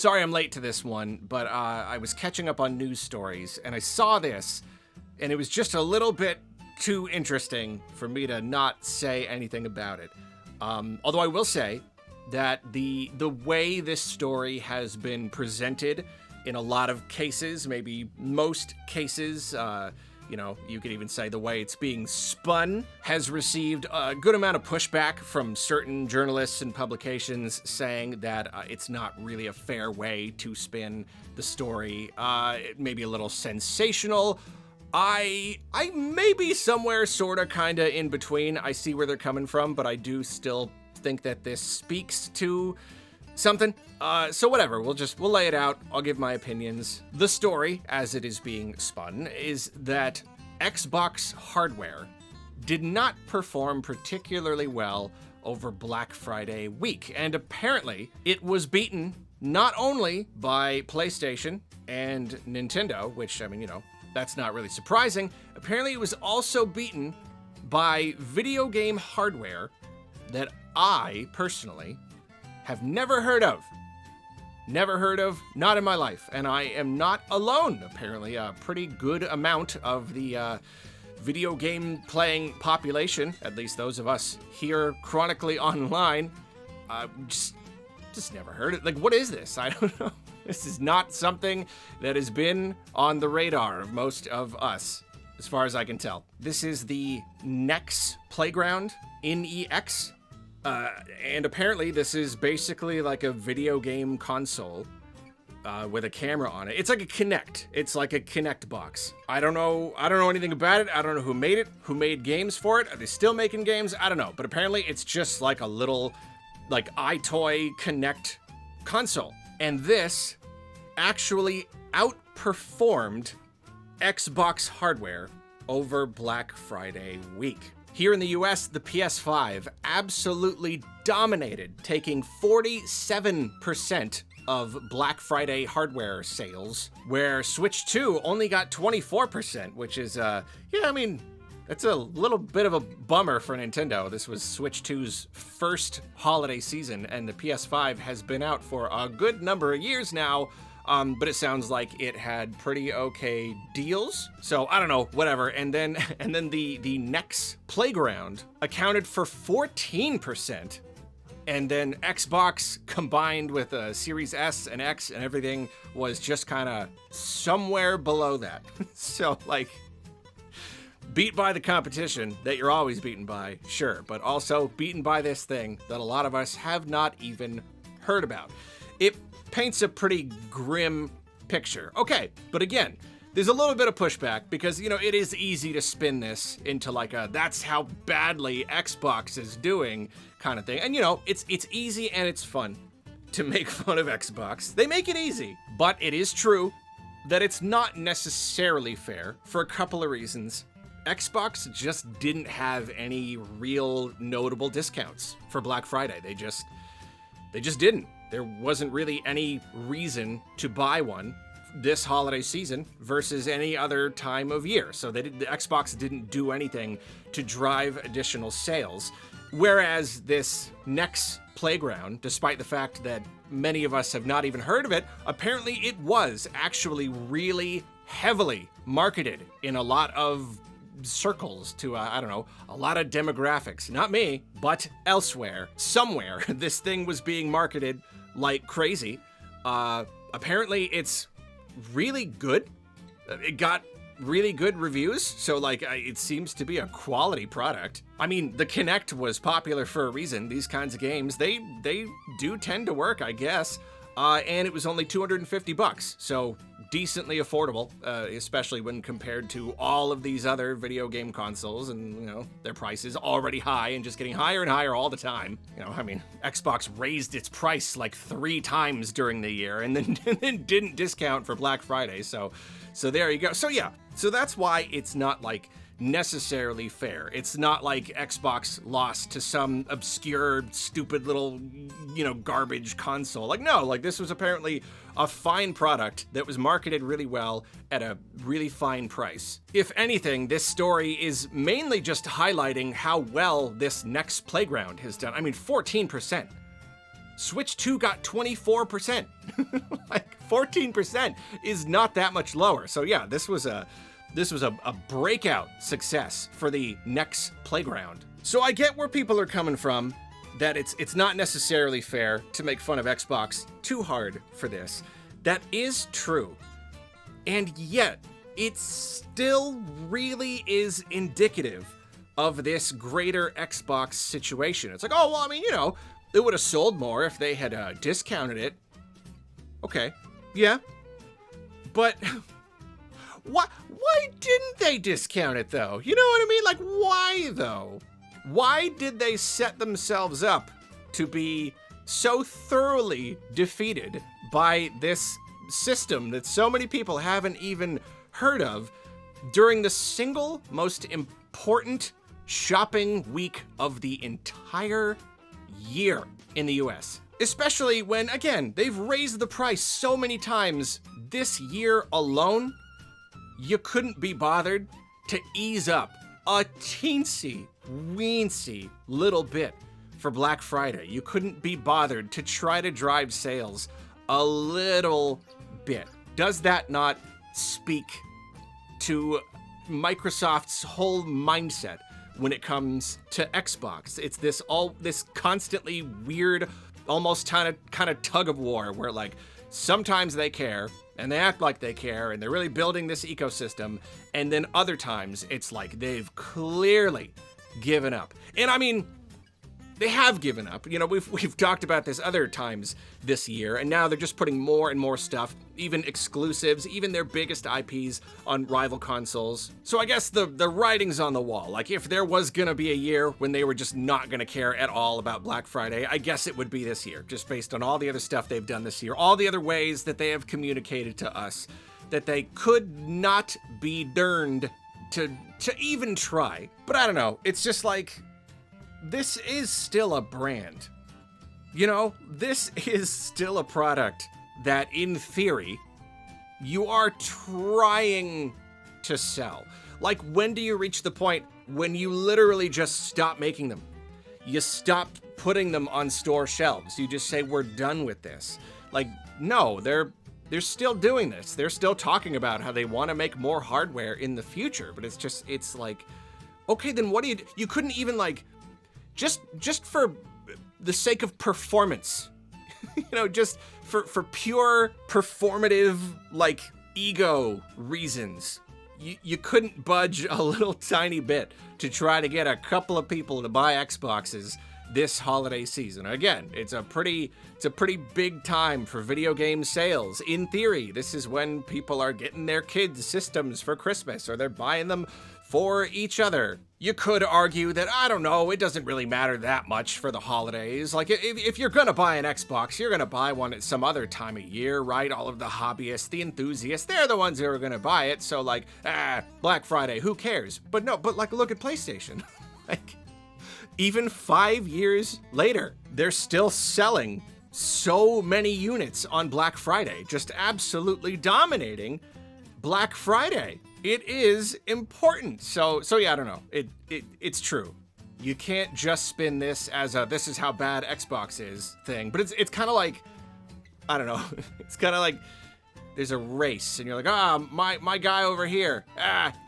Sorry I'm late to this one, but I was catching up on news stories, and I saw this, and it was just a little bit too interesting for me to not say anything about it. Although I will say that the way this story has been presented in a lot of cases, maybe most cases, you could even say the way it's being spun has received a good amount of pushback from certain journalists and publications saying that it's not really a fair way to spin the story. It may be a little sensational. I may be somewhere sort of kind of in between. I see where they're coming from, but I do still think that this speaks to something. So whatever, we'll lay it out. I'll give my opinions. The story, as it is being spun, is that Xbox hardware did not perform particularly well over Black Friday week. And apparently it was beaten not only by PlayStation and Nintendo, which, that's not really surprising. Apparently it was also beaten by video game hardware that I personally have never heard of. Never heard of, not in my life. And I am not alone. Apparently a pretty good amount of the video game playing population, at least those of us here chronically online, just never heard it. Like, what is this? I don't know. This is not something that has been on the radar of most of us, as far as I can tell. This is the NEX Playground, NEX. And apparently this is basically like a video game console with a camera on it. It's like a Kinect. It's like a Kinect box. I don't know anything about it. I don't know who made it, who made games for it. Are they still making games? I don't know. But apparently it's just like a little like iToy Kinect console. And this actually outperformed Xbox hardware over Black Friday week. Here in the US, the PS5 absolutely dominated, taking 47% of Black Friday hardware sales, where Switch 2 only got 24%, which is, that's a little bit of a bummer for Nintendo. This was Switch 2's first holiday season, and the PS5 has been out for a good number of years now. But it sounds like it had pretty okay deals. So I don't know, whatever. And then the NEX Playground accounted for 14%. And then Xbox combined with a Series S and X and everything was just kind of somewhere below that. So like, beat by the competition that you're always beaten by, sure, but also beaten by this thing that a lot of us have not even heard about. It paints a pretty grim picture. Okay, but again, there's a little bit of pushback because, it is easy to spin this into like a that's how badly Xbox is doing kind of thing. And it's easy and it's fun to make fun of Xbox. They make it easy, but it is true that it's not necessarily fair for a couple of reasons. Xbox just didn't have any real notable discounts for Black Friday. They just didn't. There wasn't really any reason to buy one this holiday season versus any other time of year. So the Xbox didn't do anything to drive additional sales. Whereas this NEX Playground, despite the fact that many of us have not even heard of it, apparently it was actually really heavily marketed in a lot of circles to, a lot of demographics. Not me, but elsewhere, somewhere, this thing was being marketed like crazy. Apparently it's really good. It got really good reviews, so it seems to be a quality product. I mean, the Kinect was popular for a reason. These kinds of games, they do tend to work, I guess. And it was only $250, so decently affordable, especially when compared to all of these other video game consoles, and their price is already high and just getting higher and higher all the time. Xbox raised its price like 3 times during the year and then didn't discount for Black Friday. So there you go. So yeah, so that's why it's not like necessarily fair. It's not like Xbox lost to some obscure, stupid little, garbage console. No, this was apparently a fine product that was marketed really well at a really fine price. If anything, this story is mainly just highlighting how well this NEX Playground has done. I mean, 14%. Switch 2 got 24%. Like 14% is not that much lower. So yeah, this was a breakout success for the NEX Playground. So I get where people are coming from, that it's not necessarily fair to make fun of Xbox too hard for this. That is true. And yet, it still really is indicative of this greater Xbox situation. It's like, oh, well, I mean, you know, it would have sold more if they had discounted it. Okay, yeah. But why didn't they discount it, though? You know what I mean? Like, why, though? Why did they set themselves up to be so thoroughly defeated by this system that so many people haven't even heard of during the single most important shopping week of the entire year in the US? Especially when, again, they've raised the price so many times this year alone, you couldn't be bothered to ease up a teensy-weensy little bit for Black Friday. You couldn't be bothered to try to drive sales a little bit. Does that not speak to Microsoft's whole mindset when it comes to Xbox? It's this constantly weird, almost kind of tug of war where, like, sometimes they care and they act like they care and they're really building this ecosystem, and then other times it's like they've clearly given up. And I mean, they have given up. You know, we've talked about this other times this year, and now they're just putting more and more stuff, even exclusives, even their biggest IPs on rival consoles. So I guess the writing's on the wall. Like, if there was gonna be a year when they were just not gonna care at all about Black Friday, I guess it would be this year, just based on all the other stuff they've done this year, all the other ways that they have communicated to us that they could not be durned to even try. But I don't know, it's just like, this is still a brand. You know, this is still a product that, in theory, you are trying to sell. Like, when do you reach the point when you literally just stop making them? You stop putting them on store shelves. You just say, we're done with this. Like, no, they're still doing this. They're still talking about how they want to make more hardware in the future, but it's like, okay, then what do you do? You couldn't even, like, just for the sake of performance, you know, just for pure performative, like, ego reasons, you couldn't budge a little tiny bit to try to get a couple of people to buy Xboxes this holiday season. Again, it's a pretty big time for video game sales. In theory, this is when people are getting their kids systems for Christmas, or they're buying them for each other. You could argue that, I don't know, it doesn't really matter that much for the holidays. Like, if you're gonna buy an Xbox, you're gonna buy one at some other time of year, right? All of the hobbyists, the enthusiasts, they're the ones who are gonna buy it. So, like, Black Friday, who cares? But no, but like, look at PlayStation. Like, even 5 years later, they're still selling so many units on Black Friday, just absolutely dominating Black Friday. It is important. So yeah, I don't know. It's true. You can't just spin this as a "this is how bad Xbox is" thing. But it's kind of like, I don't know. It's kind of like there's a race, and you're like, my guy over here,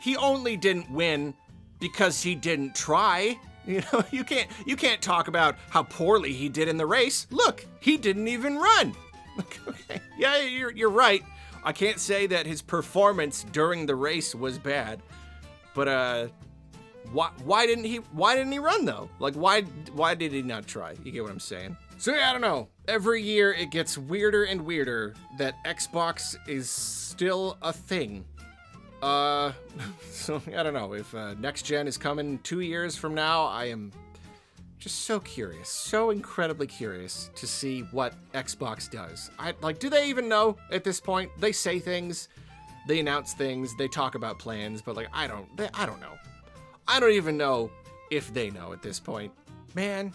he only didn't win because he didn't try. You know, you can't talk about how poorly he did in the race. Look, he didn't even run. Okay, yeah, you're right. I can't say that his performance during the race was bad, but why didn't he run though? Like, why did he not try? You get what I'm saying? So yeah, I don't know. Every year it gets weirder and weirder that Xbox is still a thing. So I don't know if next gen is coming 2 years from now. I am just so curious, so incredibly curious to see what Xbox does. Do they even know at this point? They say things, they announce things, they talk about plans, but like, I don't know. I don't even know if they know at this point. Man,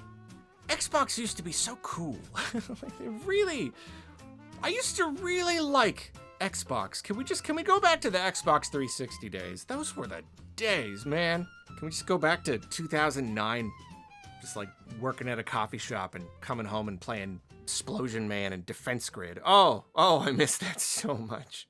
Xbox used to be so cool. I used to really like Xbox. Can we go back to the Xbox 360 days? Those were the days, man. Can we just go back to 2009? Just like working at a coffee shop and coming home and playing Explosion Man and Defense Grid. Oh, I missed that so much.